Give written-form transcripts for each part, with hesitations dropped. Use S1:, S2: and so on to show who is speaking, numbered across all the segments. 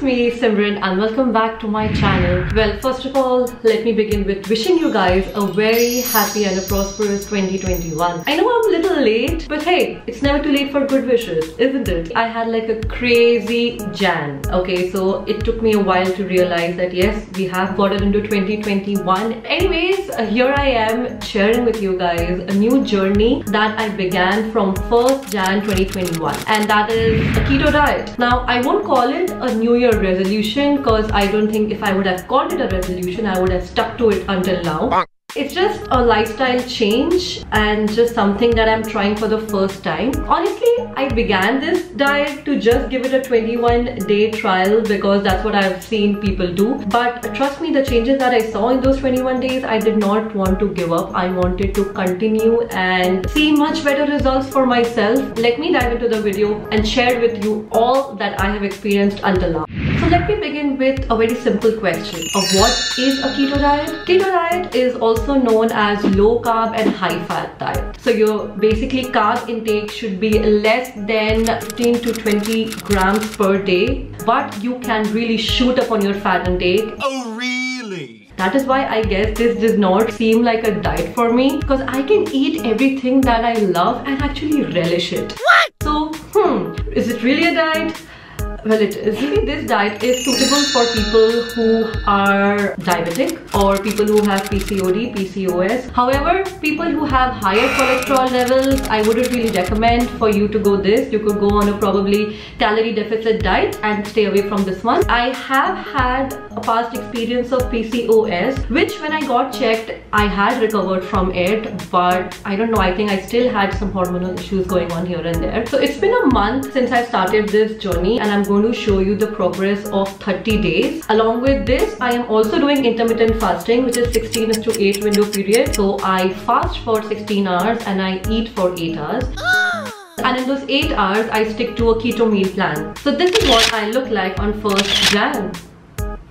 S1: me, Simran, and welcome back to my channel. Well, first of all, let me begin with wishing you guys a very happy and a prosperous 2021. I know I'm a little late, but hey, it's never too late for good wishes, isn't it? I had like a crazy Jan, okay? So it took me a while to realize that yes, we have gotten into 2021. Anyways, here I am sharing with you guys a new journey that I began from 1st Jan 2021, and that is a keto diet. Now, I won't call it a New Year resolution because I don't think if I would have called it a resolution, I would have stuck to it until now. It's just a lifestyle change and just something that I'm trying for the first time. Honestly, I began this diet to just give it a 21-day trial because that's what I've seen people do. But trust me, the changes that I saw in those 21 days, I did not want to give up. I wanted to continue and see much better results for myself. Let me dive into the video and share with you all that I have experienced until now. So let me begin with a very simple question of what is a keto diet? Keto diet is also known as low carb and high fat diet. So your basically carb intake should be less than 15 to 20 grams per day, but you can really shoot up on your fat intake.
S2: Oh really?
S1: That is why I guess this does not seem like a diet for me, because I can eat everything that I love and actually relish it.
S2: What?
S1: So, is it really a diet? Well, it is. Maybe this diet is suitable for people who are diabetic or people who have PCOD, PCOS. However, people who have higher cholesterol levels, I wouldn't really recommend for you to go this. You could go on a probably calorie deficit diet and stay away from this one. I have had a past experience of PCOS, which when I got checked, I had recovered from it, but I don't know, I think I still had some hormonal issues going on here and there. So it's been a month since I started this journey, and I'm going to show you the progress of 30 days. Along with this, I am also doing intermittent fasting, which is 16:8 window period. So I fast for 16 hours and I eat for 8 hours. And in those 8 hours, I stick to a keto meal plan. So this is what I look like on 1st Jan.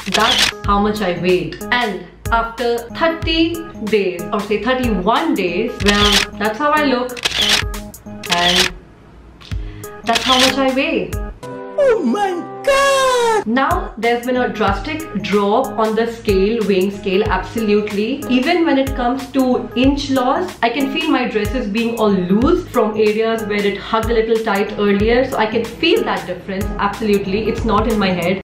S1: That's how much I weighed. And after 30 days, or say 31 days, well, that's how I look. And that's how much I weigh.
S2: Oh my god!
S1: Now there's been a drastic drop on the scale, weighing scale, absolutely. Even when it comes to inch loss, I can feel my dresses being all loose from areas where it hugged a little tight earlier. So I can feel that difference, absolutely. It's not in my head.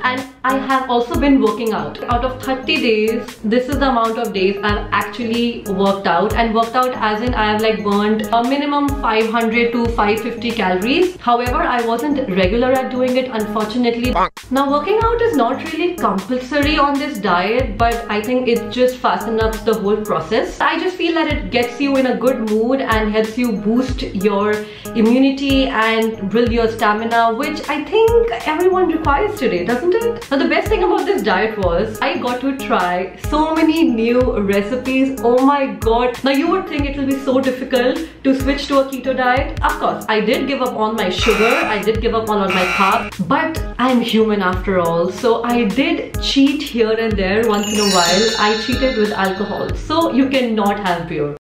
S1: And I have also been working out. Out of 30 days, this is the amount of days I've actually worked out. And worked out as in I have like burned a minimum 500 to 550 calories. However, I wasn't regular at doing it, unfortunately. Now, working out is not really compulsory on this diet, but I think it just fastens up the whole process. I just feel that it gets you in a good mood and helps you boost your immunity and build your stamina, which I think everyone requires today, doesn't it? Now, the best thing about this diet was I got to try so many new recipes. Oh my god. Now, you would think it will be so difficult to switch to a keto diet. Of course, I did give up on my sugar, I did give up on all my carbs, but I'm human after all. So I did cheat here and there once in a while. I cheated with alcohol. So you cannot have beer.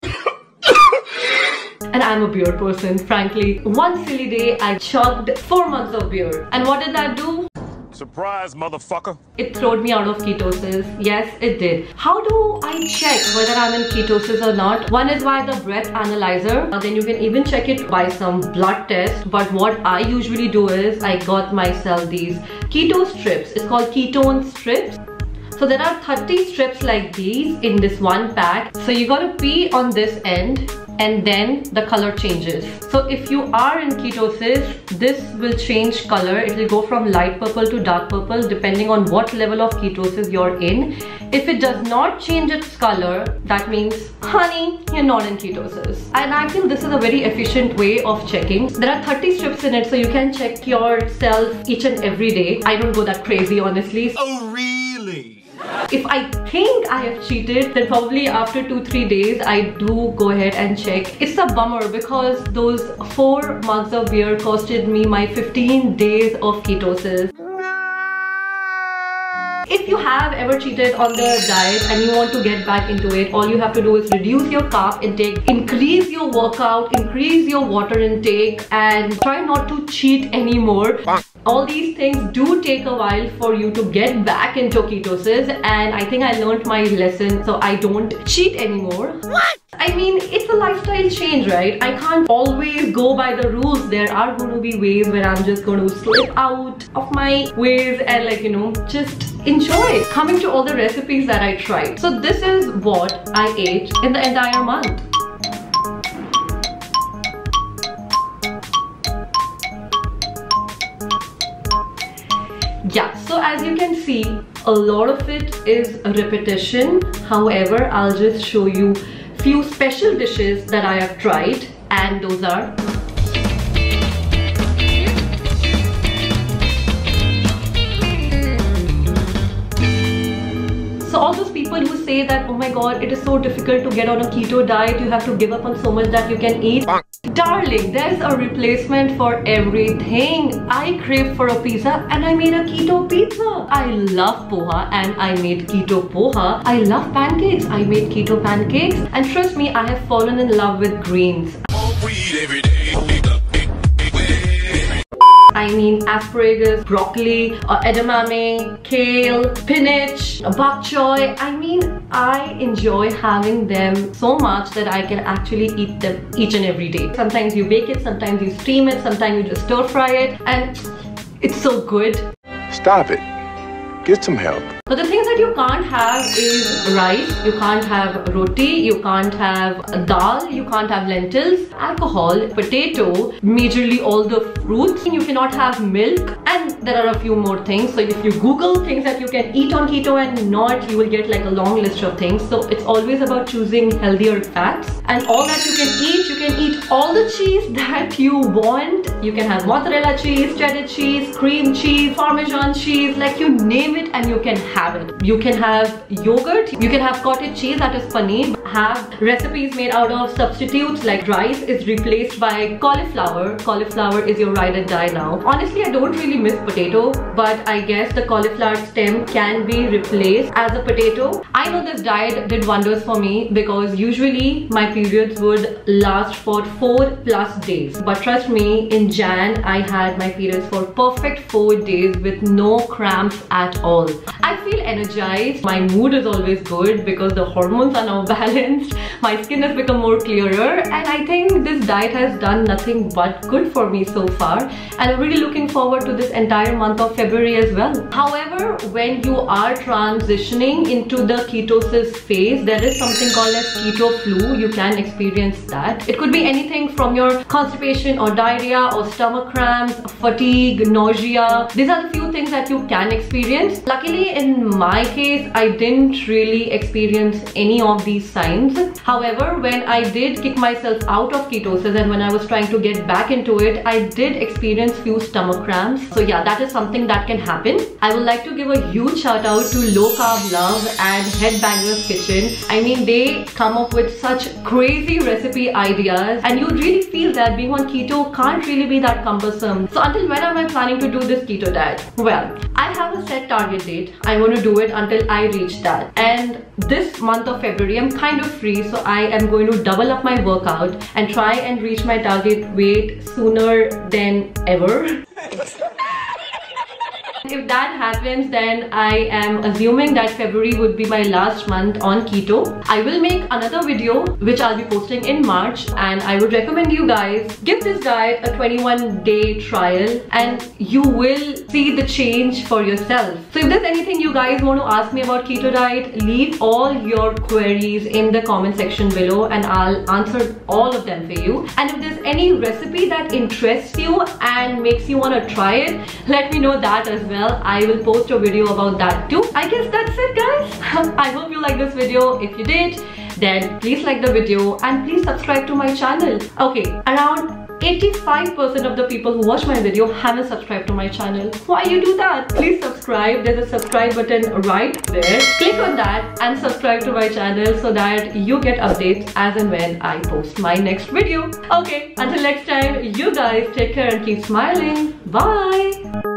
S1: And I'm a beer person, frankly. One silly day, I chugged 4 months of beer. And what did that do?
S2: Surprise, motherfucker!
S1: It throwed me out of ketosis. Yes, it did. How do I check whether I'm in ketosis or not? One is by the breath analyzer. Then you can even check it by some blood test. But what I usually do is I got myself these keto strips. It's called ketone strips. So there are 30 strips like these in this one pack. So you gotta pee on this end, and then the color changes. So if you are in ketosis, this will change color. It will go from light purple to dark purple depending on what level of ketosis you're in. If it does not change its color, that means, honey, you're not in ketosis. And I think this is a very efficient way of checking. There are 30 strips in it, so you can check yourself each and every day. I don't go that crazy, honestly.
S2: Oh really?
S1: If I think I have cheated, then probably after 2-3 days I do go ahead and check. It's a bummer because those 4 mugs of beer costed me my 15 days of ketosis. If you have ever cheated on the diet and you want to get back into it, all you have to do is reduce your carb intake, increase your workout, increase your water intake, and try not to cheat anymore. all these things do take a while for you to get back into ketosis, and I think I learned my lesson, so I don't cheat anymore. What? I mean, it's a lifestyle change, right? I can't always go by the rules. There are going to be ways where I'm just going to slip out of my ways and, like, you know, just enjoy. Coming to all the recipes that I tried. So this is what I ate in the entire month. Yeah, so as you can see, a lot of it is a repetition. However, I'll just show you few special dishes that I have tried, and those are so all those people who say that, oh my god, it is so difficult to get on a keto diet, you have to give up on so much that you can eat. Darling, there's a replacement for everything. I craved for a pizza and I made a keto pizza. I love poha and I made keto poha. I love pancakes. I made keto pancakes. And trust me, I have fallen in love with greens. I mean asparagus, broccoli, edamame, kale, spinach, bok choy. I mean, I enjoy having them so much that I can actually eat them each and every day. Sometimes you bake it, sometimes you steam it, sometimes you just stir fry it, and it's so good.
S2: Stop it. Get some help.
S1: So the things that you can't have is rice, you can't have roti, you can't have dal, you can't have lentils, alcohol, potato, majorly all the fruits. You cannot have milk, and there are a few more things. So if you Google things that you can eat on keto and not, you will get like a long list of things. So it's always about choosing healthier fats. And all that you can eat all the cheese that you want. You can have mozzarella cheese, cheddar cheese, cream cheese, Parmesan cheese, like you name it and you can have it. You can have yogurt, you can have cottage cheese, that is paneer. Have recipes made out of substitutes like rice is replaced by cauliflower. Cauliflower is your ride and die now. Honestly, I don't really miss potato, but I guess the cauliflower stem can be replaced as a potato. I know this diet did wonders for me because usually my periods would last for 4+ days. But trust me, in Jan, I had my periods for perfect 4 days with no cramps at all. I feel energized. My mood is always good because the hormones are now balanced. My skin has become more clearer, and I think this diet has done nothing but good for me so far, and I'm really looking forward to this entire month of February as well. However, when you are transitioning into the ketosis phase, there is something called as keto flu. You can experience that. It could be anything from your constipation or diarrhea or stomach cramps, fatigue, nausea. These are the few things that you can experience. Luckily, in my case, I didn't really experience any of these signs. However, when I did kick myself out of ketosis and when I was trying to get back into it, I did experience few stomach cramps. So yeah, that is something that can happen. I would like to give a huge shout out to Low Carb Love and Headbangers Kitchen. I mean, they come up with such crazy recipe ideas, and you really feel that being on keto can't really be that cumbersome. So until when am I planning to do this keto diet? Well, I have a set target date. I want to do it until I reach that. And this month of February, I'm kind of free, so I am going to double up my workout and try and reach my target weight sooner than ever. If that happens, then I am assuming that February would be my last month on keto. I will make another video which I'll be posting in March, and I would recommend you guys give this diet a 21-day trial and you will see the change for yourself. So if there's anything you guys want to ask me about keto diet, leave all your queries in the comment section below and I'll answer all of them for you. And if there's any recipe that interests you and makes you want to try it, let me know that as well. I will post a video about that too. I guess that's it, guys. I hope you like this video. If you did, then please like the video and please subscribe to my channel. Okay, around 85% of the people who watch my video haven't subscribed to my channel. Why you do that? Please subscribe. There's a subscribe button right there. Click on that and subscribe to my channel so that you get updates as and when I post my next video. Okay, until next time, you guys take care and keep smiling. Bye.